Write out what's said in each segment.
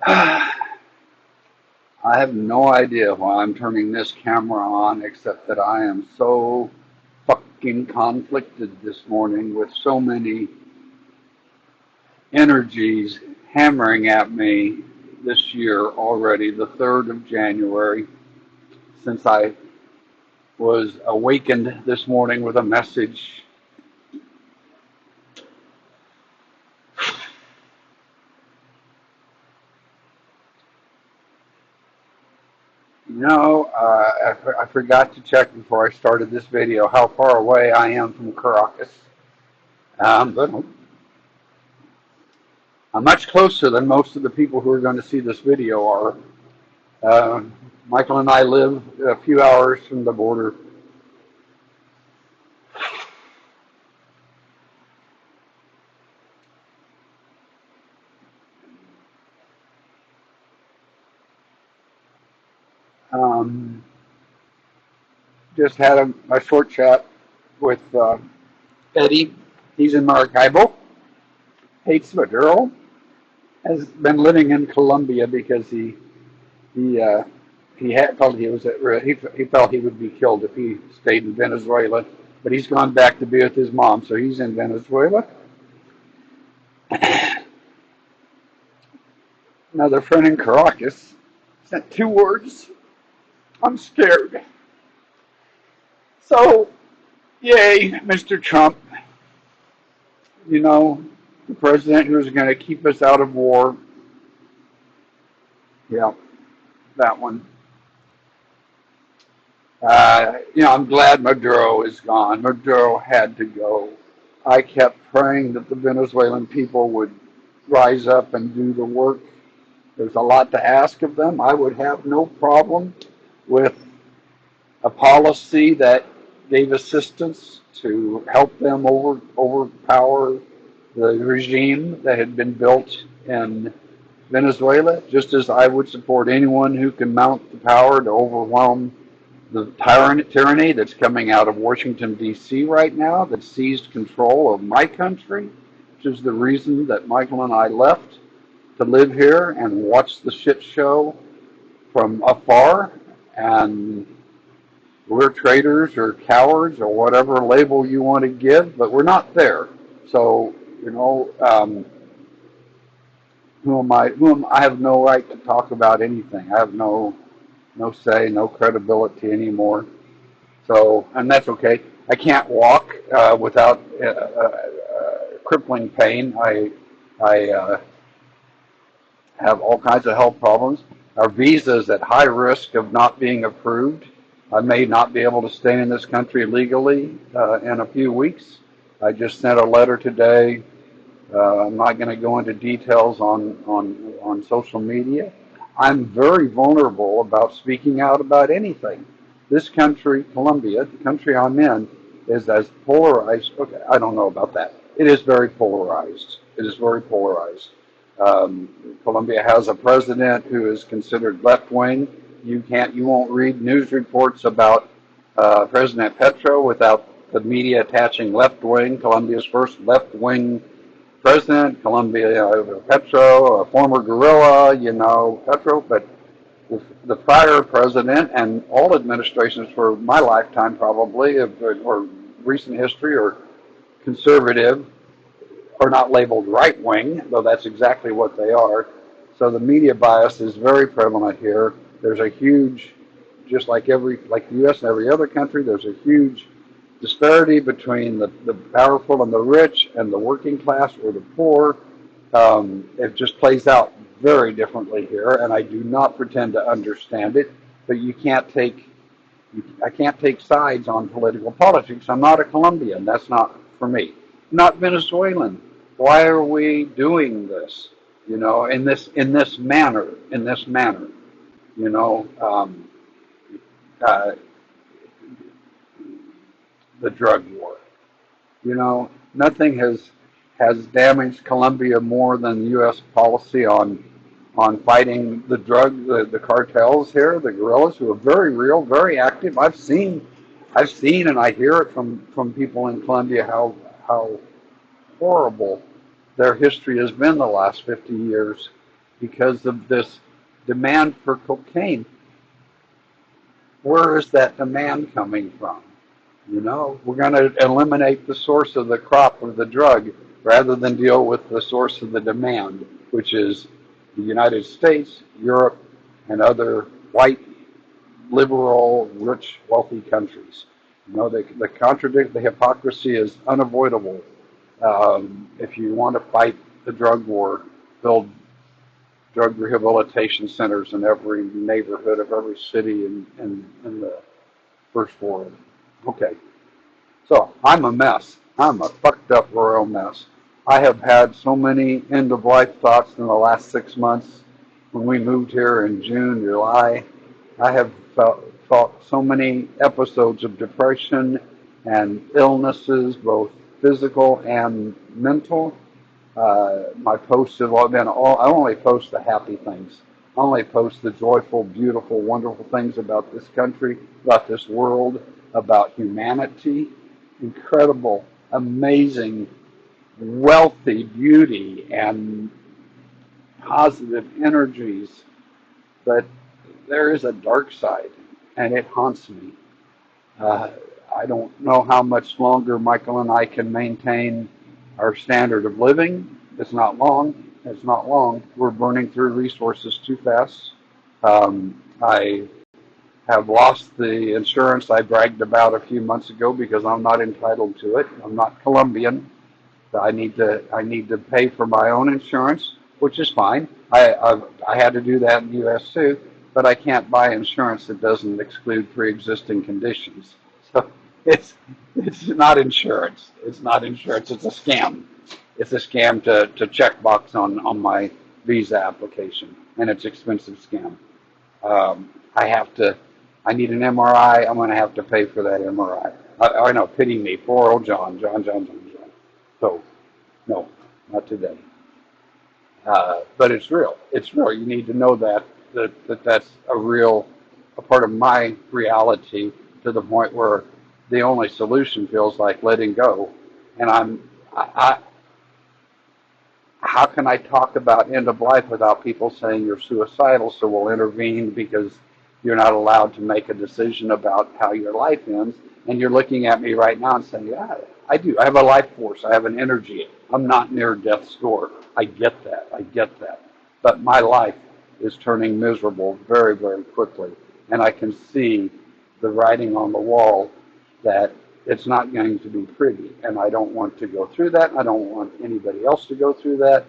I have no idea why I'm turning this camera on, except that I am so fucking conflicted this morning with so many energies hammering at me this year already, the 3rd of January, since I was awakened this morning with a message. I forgot to check before I started this video how far away I am from Caracas. But I'm much closer than most of the people who are going to see this video are. Michael and I live a few hours from the border. Um, just had a short chat with Eddie. He's in Maracaibo. Hates Maduro. Has been living in Colombia because he felt he was he felt he would be killed if he stayed in Venezuela. But he's gone back to be with his mom, so he's in Venezuela. Another friend in Caracas sent 2 words. I'm scared. So, yay, Mr. Trump. You know, the president who's going to keep us out of war. Yeah, that one. I'm glad Maduro is gone. Maduro had to go. I kept praying that the Venezuelan people would rise up and do the work. There's a lot to ask of them. I would have no problem with a policy that gave assistance to help them overpower the regime that had been built in Venezuela, just as I would support anyone who can mount the power to overwhelm the tyranny that's coming out of Washington, D.C. right now, that seized control of my country, which is the reason that Michael and I left to live here and watch the shit show from afar. And we're traitors or cowards or whatever label you want to give, but we're not there. So, who am I? I have no right to talk about anything. I have no say, no credibility anymore. So, and that's okay. I can't walk without crippling pain. I have all kinds of health problems. Our visa is at high risk of not being approved. I may not be able to stay in this country legally in a few weeks. I just sent a letter today. I'm not going to go into details on social media. I'm very vulnerable about speaking out about anything. This country, Colombia, the country I'm in, is as polarized. Okay, I don't know about that. It is very polarized. It is very polarized. Colombia has a president who is considered left-wing. You won't read news reports about President Petro without the media attaching left-wing. Colombia's first left-wing president, Colombia, Petro, a former guerrilla, Petro, but the prior president and all administrations for my lifetime probably, or recent history, or conservative, are not labeled right-wing, though that's exactly what they are. So the media bias is very prevalent here. There's a huge, just like the U.S. and every other country, there's a huge disparity between the powerful and the rich and the working class or the poor. It just plays out very differently here, and I do not pretend to understand it, but I can't take sides on political politics. I'm not a Colombian. That's not for me. I'm not Venezuelan. Why are we doing this? In this manner. You know, um, uh, the drug war. Nothing has damaged Colombia more than U.S. policy on fighting the cartels here, the guerrillas who are very real, very active. I've seen, and I hear it from people in Colombia how horrible their history has been the last 50 years. because of this demand for cocaine. Where is that demand coming from? You know, we're going to eliminate the source of the crop of the drug rather than deal with the source of the demand, which is the United States, Europe, and other white, liberal, rich, wealthy countries. You know, the hypocrisy is unavoidable. If you want to fight the drug war, build drug rehabilitation centers in every neighborhood of every city in the first world. Okay, so I'm a mess. I'm a fucked up royal mess. I have had so many end of life thoughts in the last 6 months. When we moved here in June, July, I have felt so many episodes of depression and illnesses, both physical and mental. My posts have all been I only post the happy things. I only post the joyful, beautiful, wonderful things about this country, about this world, about humanity. Incredible, amazing, wealthy beauty and positive energies. But there is a dark side, and it haunts me. Uh, I don't know how much longer Michael and I can maintain our standard of living. It's not long. It's not long. We're burning through resources too fast. I have lost the insurance I bragged about a few months ago because I'm not entitled to it. I'm not Colombian. I need to pay for my own insurance, which is fine. I had to do that in the U.S. too, but I can't buy insurance that doesn't exclude pre-existing conditions. So it's not insurance. It's not insurance. It's a scam. It's a scam to check box on my visa application, and it's an expensive scam. I have to. I need an MRI. I'm going to have to pay for that MRI. I know. Pity me. Poor old John. So, no, not today. But it's real. It's real. You need to know that's a part of my reality to the point where the only solution feels like letting go. And how can I talk about end of life without people saying you're suicidal? So we'll intervene because you're not allowed to make a decision about how your life ends. And you're looking at me right now and saying, yeah, I do. I have a life force. I have an energy. I'm not near death's door. I get that. I get that. But my life is turning miserable very, very quickly. And I can see the writing on the wall that it's not going to be pretty. And I don't want to go through that. I don't want anybody else to go through that.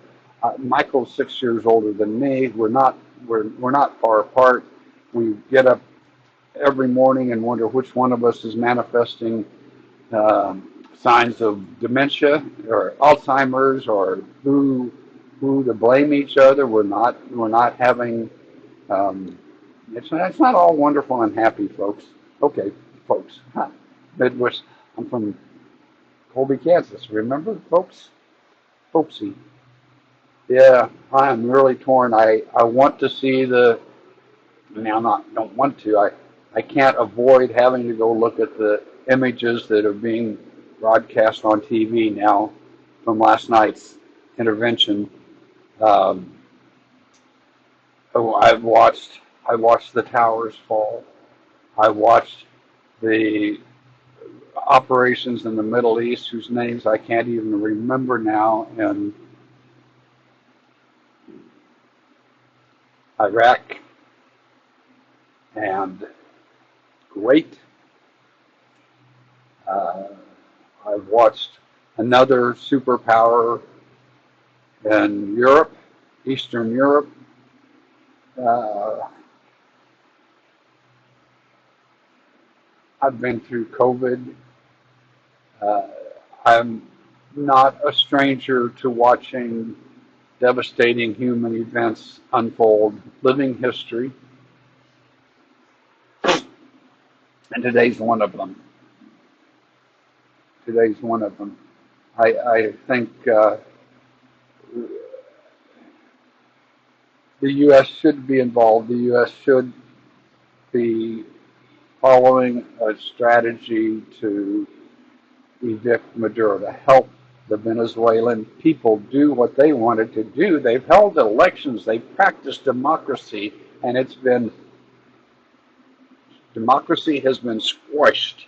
Michael's 6 years older than me. We're not far apart. We get up every morning and wonder which one of us is manifesting signs of dementia or Alzheimer's, or who to blame each other. We're not having. It's not all wonderful and happy, folks. Okay, folks. Midwest. I'm from Colby, Kansas. Remember, folks? Folksy. Yeah, I am really torn. I want to see the. Now, don't want to. I can't avoid having to go look at the images that are being broadcast on TV now from last night's intervention. Um, I watched the towers fall. I watched the operations in the Middle East, whose names I can't even remember now, in Iraq and Kuwait. Uh, I've watched another superpower in Europe, Eastern Europe. Uh, I've been through COVID. Uh, I'm not a stranger to watching devastating human events unfold, living history, and today's one of them. Today's one of them. I think the U.S. should be involved. The U.S. should be following a strategy to evict Maduro, to help the Venezuelan people do what they wanted to do. They've held elections, they've practiced democracy, and democracy has been squashed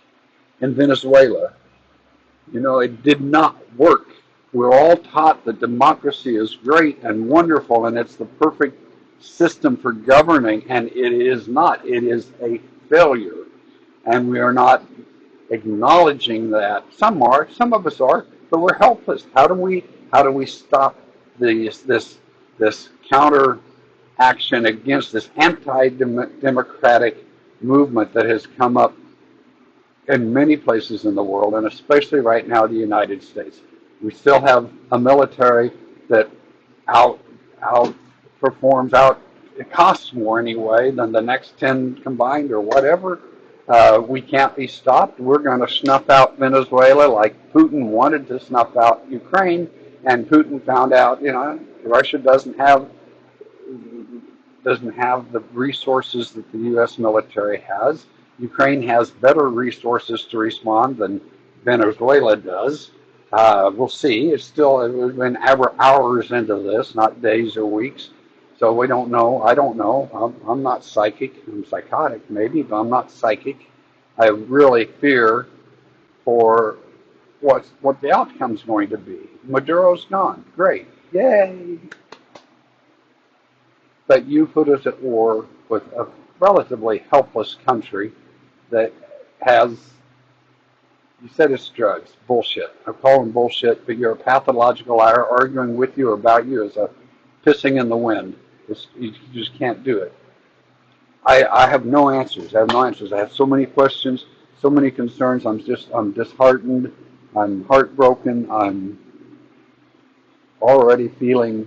in Venezuela. You know, it did not work. We're all taught that democracy is great and wonderful and it's the perfect system for governing, and it is not. It is a failure. And we are not acknowledging that. Some are, some of us are, but we're helpless. How do we stop this counter action against this anti-democratic movement that has come up in many places in the world, and especially right now, the United States? We still have a military that out outperforms out. It costs more anyway than the next 10 combined or whatever. We can't be stopped. We're going to snuff out Venezuela like Putin wanted to snuff out Ukraine, and Putin found out, Russia doesn't have the resources that the U.S. military has. Ukraine has better resources to respond than Venezuela does. We'll see. We've been hours into this, not days or weeks. So we don't know. I don't know. I'm not psychic. I'm psychotic maybe, but I'm not psychic. I really fear for what the outcome's going to be. Maduro's gone. Great. Yay. But you put us at war with a relatively helpless country that has, you said it's drugs. Bullshit. I call them bullshit, but you're a pathological liar. Arguing with you or about you is a pissing in the wind. You just can't do it. I have no answers. I have no answers. I have so many questions, so many concerns. I'm disheartened. I'm heartbroken. I'm already feeling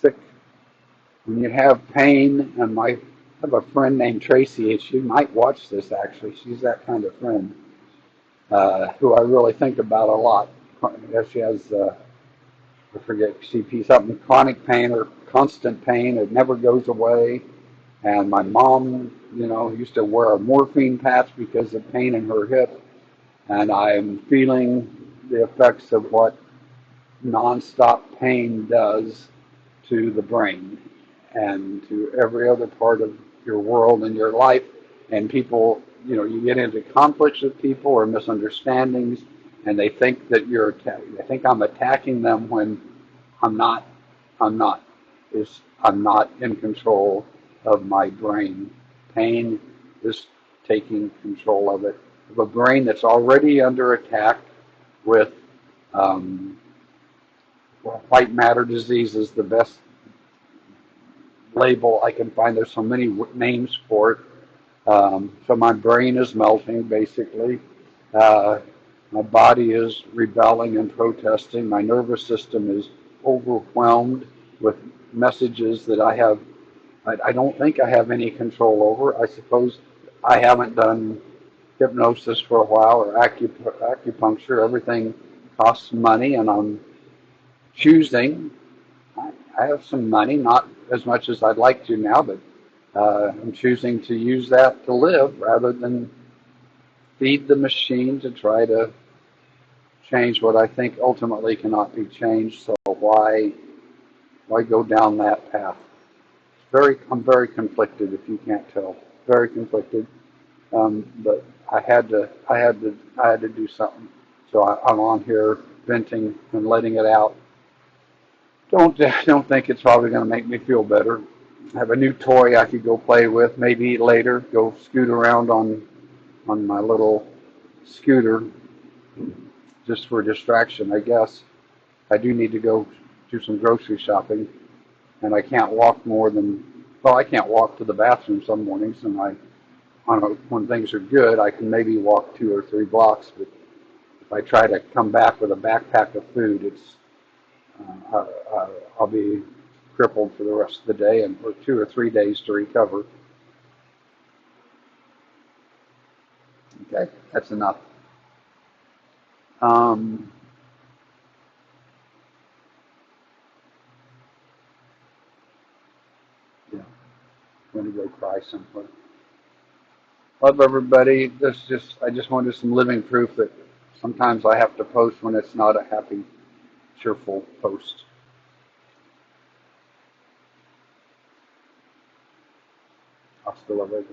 sick. When you have pain, and I have a friend named Tracy, and she might watch this actually. She's that kind of friend who I really think about a lot. She has, I forget, CP something, chronic pain or constant pain. It never goes away. And my mom, used to wear a morphine patch because of pain in her hip. And I'm feeling the effects of what nonstop pain does to the brain and to every other part of your world and your life. And people, you get into conflicts with people or misunderstandings, and they think that they think I'm attacking them when I'm not. I'm not. I'm not in control of my brain. Pain is taking control of it. Of a brain that's already under attack with white matter disease is the best label I can find. There's so many names for it. So my brain is melting, basically. My body is rebelling and protesting. My nervous system is overwhelmed with messages that I don't think I have any control over. I suppose I haven't done hypnosis for a while or acupuncture. Everything costs money, and I'm choosing. I have some money, not as much as I'd like to now, but I'm choosing to use that to live rather than feed the machine to try to change what I think ultimately cannot be changed. So why go down that path? I'm very conflicted, if you can't tell. Very conflicted. But I had to do something. So I'm on here venting and letting it out. Don't think it's probably going to make me feel better. I have a new toy I could go play with, maybe later, go scoot around on my little scooter just for distraction, I guess. I do need to go do some grocery shopping, and I can't walk I can't walk to the bathroom some mornings, and when things are good, I can maybe walk 2 or 3 blocks, but if I try to come back with a backpack of food, I'll be crippled for the rest of the day and for 2 or 3 days to recover. Okay, that's enough. Yeah, I'm going to go cry somewhere. Love everybody. I just wanted some living proof that sometimes I have to post when it's not a happy, cheerful post. Hasta luego.